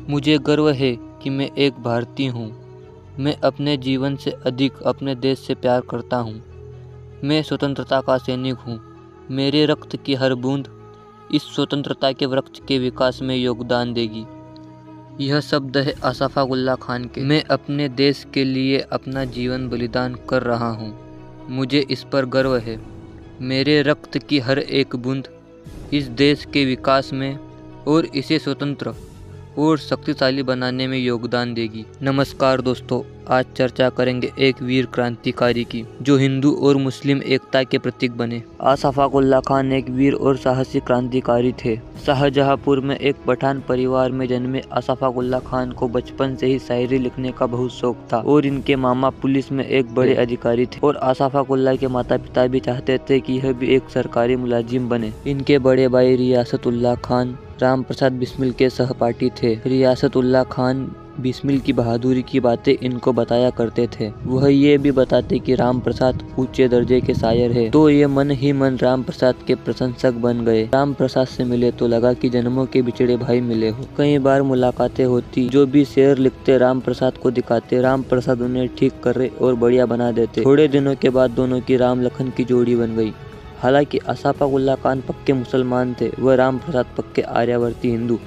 मुझे गर्व है कि मैं एक भारतीय हूँ। मैं अपने जीवन से अधिक अपने देश से प्यार करता हूँ। मैं स्वतंत्रता का सैनिक हूँ। मेरे रक्त की हर बूंद इस स्वतंत्रता के वृक्ष के विकास में योगदान देगी। यह शब्द है अशफाक उल्लाह खान के। मैं अपने देश के लिए अपना जीवन बलिदान कर रहा हूँ। मुझे इस पर गर्व है। मेरे रक्त की हर एक बूंद इस देश के विकास में और इसे स्वतंत्र और शक्तिशाली बनाने में योगदान देगी। नमस्कार दोस्तों, आज चर्चा करेंगे एक वीर क्रांतिकारी की जो हिंदू और मुस्लिम एकता के प्रतीक बने। अशफाक उल्लाह खान एक वीर और साहसी क्रांतिकारी थे। शाहजहांपुर में एक पठान परिवार में जन्मे अशफाक उल्लाह खान को बचपन से ही शायरी लिखने का बहुत शौक था और इनके मामा पुलिस में एक बड़े अधिकारी थे और अशफाक उल्लाह के माता पिता भी चाहते थे कि यह भी एक सरकारी मुलाजिम बने। इनके बड़े भाई रियासत उल्लाह खान राम प्रसाद बिस्मिल के सहपाठी थे। रियासत उल्लाह खान बिस्मिल की बहादुरी की बातें इनको बताया करते थे। वह ये भी बताते कि राम प्रसाद ऊंचे दर्जे के शायर है, तो ये मन ही मन राम प्रसाद के प्रशंसक बन गए। राम प्रसाद से मिले तो लगा कि जन्मों के बिछड़े भाई मिले हो। कई बार मुलाकातें होती, जो भी शेर लिखते राम प्रसाद को दिखाते। राम प्रसाद उन्हें ठीक करे और बढ़िया बना देते। थोड़े दिनों के बाद दोनों की राम लखन की जोड़ी बन गई। हालांकि अशफाक उल्लाह खान पक्के मुसलमान थे, वह राम प्रसाद पक्के आर्यावर्ती हिंदू,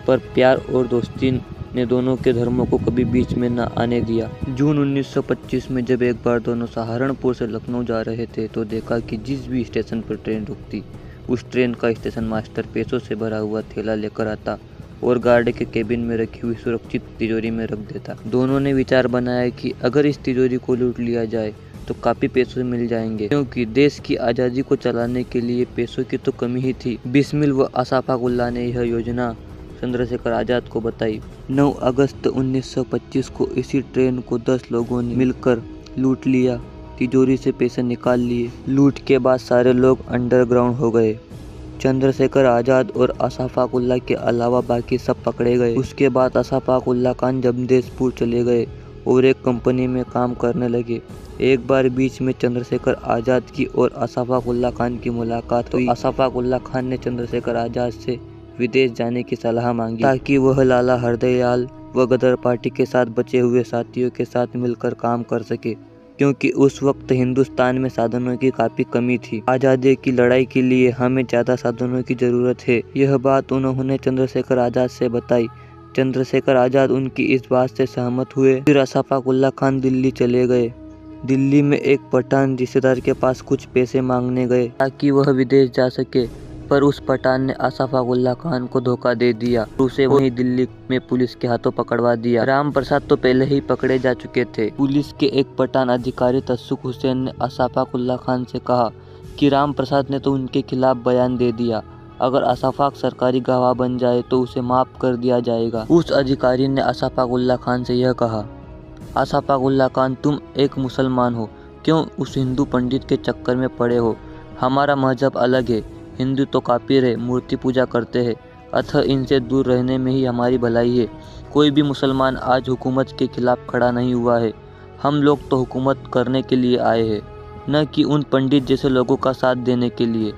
पर प्यार और दोस्ती ने दोनों के धर्मों को कभी बीच में न आने दिया। जून 1925 में जब एक बार दोनों सहारनपुर से लखनऊ जा रहे थे तो देखा कि जिस भी स्टेशन पर ट्रेन रुकती, उस ट्रेन का स्टेशन मास्टर पैसों से भरा हुआ थैला लेकर आता और गार्ड के केबिन में रखी हुई सुरक्षित तिजोरी में रख देता। दोनों ने विचार बनाया कि अगर इस तिजोरी को लूट लिया जाए तो काफी पैसे मिल जाएंगे, क्योंकि देश की आज़ादी को चलाने के लिए पैसों की तो कमी ही थी। बिस्मिल व अशफाक उल्लाह ने यह योजना चंद्रशेखर आज़ाद को बताई। 9 अगस्त 1925 को इसी ट्रेन को 10 लोगों ने मिलकर लूट लिया। तिजोरी से पैसे निकाल लिए। लूट के बाद सारे लोग अंडरग्राउंड हो गए। चंद्रशेखर आज़ाद और अशफाक उल्लाह के अलावा बाकी सब पकड़े गए। उसके बाद अशफाक उल्लाह खान जमशेदपुर चले गए और एक कंपनी में काम करने लगे। एक बार बीच में चंद्रशेखर आज़ाद की और अशफाक उल्लाह खान की मुलाकात हुई। अशफाक उल्लाह खान ने चंद्रशेखर आज़ाद से विदेश जाने की सलाह मांगी ताकि वह लाला हरदयाल व गदर पार्टी के साथ बचे हुए साथियों के साथ मिलकर काम कर सके, क्योंकि उस वक्त हिंदुस्तान में साधनों की काफी कमी थी। आज़ादी की लड़ाई के लिए हमें ज्यादा साधनों की जरूरत है। यह बात उन्होंने चंद्रशेखर आज़ाद से बताई। चंद्रशेखर आज़ाद उनकी इस बात से सहमत हुए। फिर अशफाक उल्लाह खान दिल्ली चले गए। दिल्ली में एक पठान रिश्तेदार के पास कुछ पैसे मांगने गए ताकि वह विदेश जा सके, पर उस पठान ने अशफाक उल्लाह खान को धोखा दे दिया। उसे वहीं दिल्ली में पुलिस के हाथों पकड़वा दिया। राम प्रसाद तो पहले ही पकड़े जा चुके थे। पुलिस के एक पठान अधिकारी तसुक हुसैन ने अशफाक उल्लाह खान से कहा कि राम प्रसाद ने तो उनके खिलाफ बयान दे दिया, अगर अशफाक सरकारी गवाह बन जाए तो उसे माफ कर दिया जाएगा। उस अधिकारी ने अशफाक उल्लाह खान से यह कहा, अशफाक उल्लाह खान, तुम एक मुसलमान हो, क्यों उस हिंदू पंडित के चक्कर में पड़े हो? हमारा मजहब अलग है। हिंदू तो काफिर है, मूर्ति पूजा करते हैं, अतः इनसे दूर रहने में ही हमारी भलाई है। कोई भी मुसलमान आज हुकूमत के खिलाफ खड़ा नहीं हुआ है। हम लोग तो हुकूमत करने के लिए आए हैं, न कि उन पंडित जैसे लोगों का साथ देने के लिए।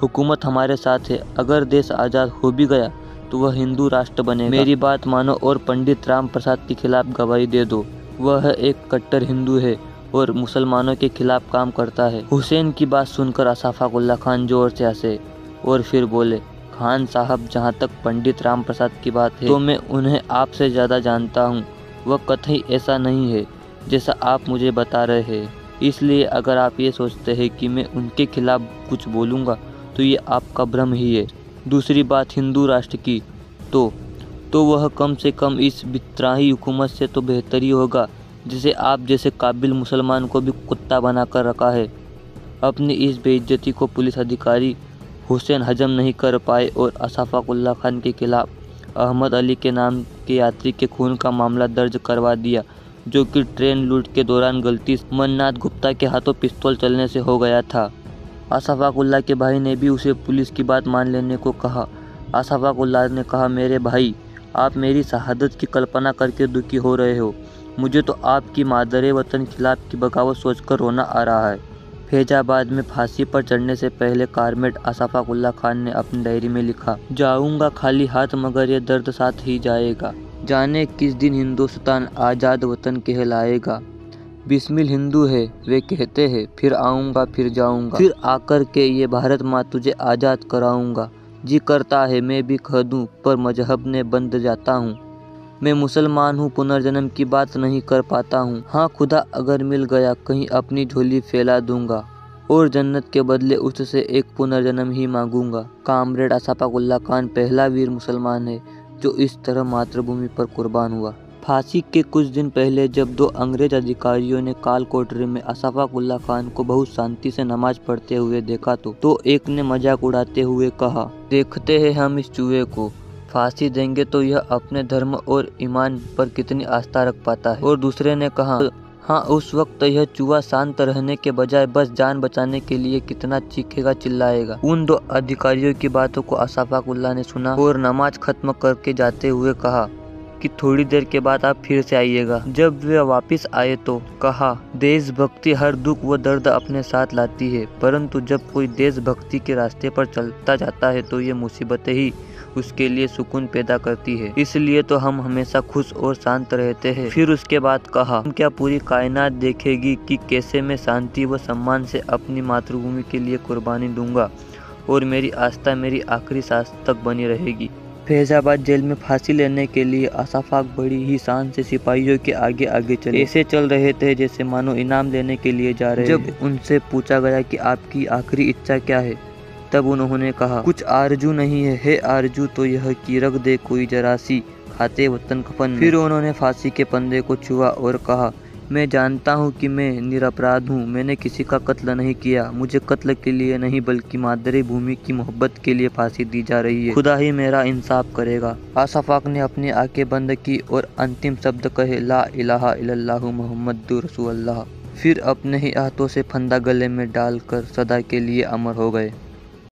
हुकूमत हमारे साथ है। अगर देश आज़ाद हो भी गया तो वह हिंदू राष्ट्र बनेगा। मेरी बात मानो और पंडित राम प्रसाद के खिलाफ गवाही दे दो। वह एक कट्टर हिंदू है और मुसलमानों के खिलाफ काम करता है। हुसैन की बात सुनकर अशफाक उल्लाह खान जोर से हंसे और फिर बोले, खान साहब, जहाँ तक पंडित राम प्रसाद की बात है तो मैं उन्हें आपसे ज़्यादा जानता हूँ। वह कतई ऐसा नहीं है जैसा आप मुझे बता रहे हैं। इसलिए अगर आप ये सोचते हैं कि मैं उनके खिलाफ कुछ बोलूँगा तो ये आपका भ्रम ही है। दूसरी बात हिंदू राष्ट्र की, तो वह कम से कम इस बितराही हुकूमत से तो बेहतर ही होगा जिसे आप जैसे काबिल मुसलमान को भी कुत्ता बना कर रखा है। अपनी इस बेइज्जती को पुलिस अधिकारी हुसैन हजम नहीं कर पाए और अशफाक उल्लाह खान के खिलाफ अहमद अली के नाम के यात्री के खून का मामला दर्ज करवा दिया, जो कि ट्रेन लूट के दौरान गलती से मन्नाथ गुप्ता के हाथों पिस्तौल चलने से हो गया था। अशफाक उल्लाह के भाई ने भी उसे पुलिस की बात मान लेने को कहा। अशफाक उल्लाह ने कहा, मेरे भाई, आप मेरी शहादत की कल्पना करके दुखी हो रहे हो। मुझे तो आपकी मादरे वतन खिलाफ की बगावत सोचकर रोना आ रहा है। फैजाबाद में फांसी पर चढ़ने से पहले कारमेट अशफाक उल्लाह खान ने अपनी डायरी में लिखा, जाऊंगा खाली हाथ मगर ये दर्द साथ ही जाएगा। जाने किस दिन हिंदुस्तान आज़ाद वतन कहलाएगा। बिस्मिल हिंदू है वे कहते हैं, फिर आऊँगा फिर जाऊँगा, फिर आकर के ये भारत माँ तुझे आज़ाद कराऊँगा। जी करता है मैं भी कह दूँ, पर मजहब ने बंद जाता हूँ। मैं मुसलमान हूँ, पुनर्जन्म की बात नहीं कर पाता हूँ। हाँ खुदा अगर मिल गया कहीं अपनी झोली फैला दूंगा, और जन्नत के बदले उससे एक पुनर्जन्म ही मांगूंगा। कामरेड अशफाक उल्लाह खान पहला वीर मुसलमान है जो इस तरह मातृभूमि पर कुर्बान हुआ। फांसी के कुछ दिन पहले जब 2 अंग्रेज अधिकारियों ने काल कोठरी में अशफाक उल्लाह खान को बहुत शांति से नमाज पढ़ते हुए देखा तो एक ने मजाक उड़ाते हुए कहा, देखते हैं हम इस चूहे को, फांसी देंगे तो यह अपने धर्म और ईमान पर कितनी आस्था रख पाता है। और दूसरे ने कहा, हाँ उस वक्त यह चूहा शांत रहने के बजाय बस जान बचाने के लिए कितना चीखेगा चिल्लाएगा। उन 2 अधिकारियों की बातों को अशफाक उल्लाह ने सुना और नमाज खत्म करके जाते हुए कहा कि थोड़ी देर के बाद आप फिर से आइएगा। जब वे वापस आए तो कहा, देशभक्ति हर दुख व दर्द अपने साथ लाती है, परंतु जब कोई देशभक्ति के रास्ते पर चलता जाता है तो ये मुसीबतें ही उसके लिए सुकून पैदा करती है, इसलिए तो हम हमेशा खुश और शांत रहते हैं। फिर उसके बाद कहा, क्या पूरी कायनात देखेगी कि कैसे मैं शांति व सम्मान से अपनी मातृभूमि के लिए कुर्बानी दूंगा, और मेरी आस्था मेरी आखिरी सांस तक बनी रहेगी। फैजाबाद जेल में फांसी लेने के लिए अशफाक बड़ी ही शान से सिपाहियों के आगे आगे चले। ऐसे चल रहे थे जैसे मानो इनाम लेने के लिए जा रहे। जब उनसे पूछा गया कि आपकी आखिरी इच्छा क्या है, तब उन्होंने कहा, कुछ आरजू नहीं है आरजू तो यह कि रख दे कोई जरा सी खाते वतन कफन। फिर उन्होंने फांसी के फंदे को छुआ और कहा, मैं जानता हूँ कि मैं निरपराध हूँ, मैंने किसी का कत्ल नहीं किया, मुझे कत्ल के लिए नहीं बल्कि मातृभूमि की मोहब्बत के लिए फांसी दी जा रही है, खुदा ही मेरा इंसाफ करेगा। अशफाक ने अपनी आंखें बंद की और अंतिम शब्द कहे, ला इलाहा इल्लल्लाहु मुहम्मदुर रसूलुल्लाह। फिर अपने ही हाथों से फंदा गले में डालकर सदा के लिए अमर हो गए।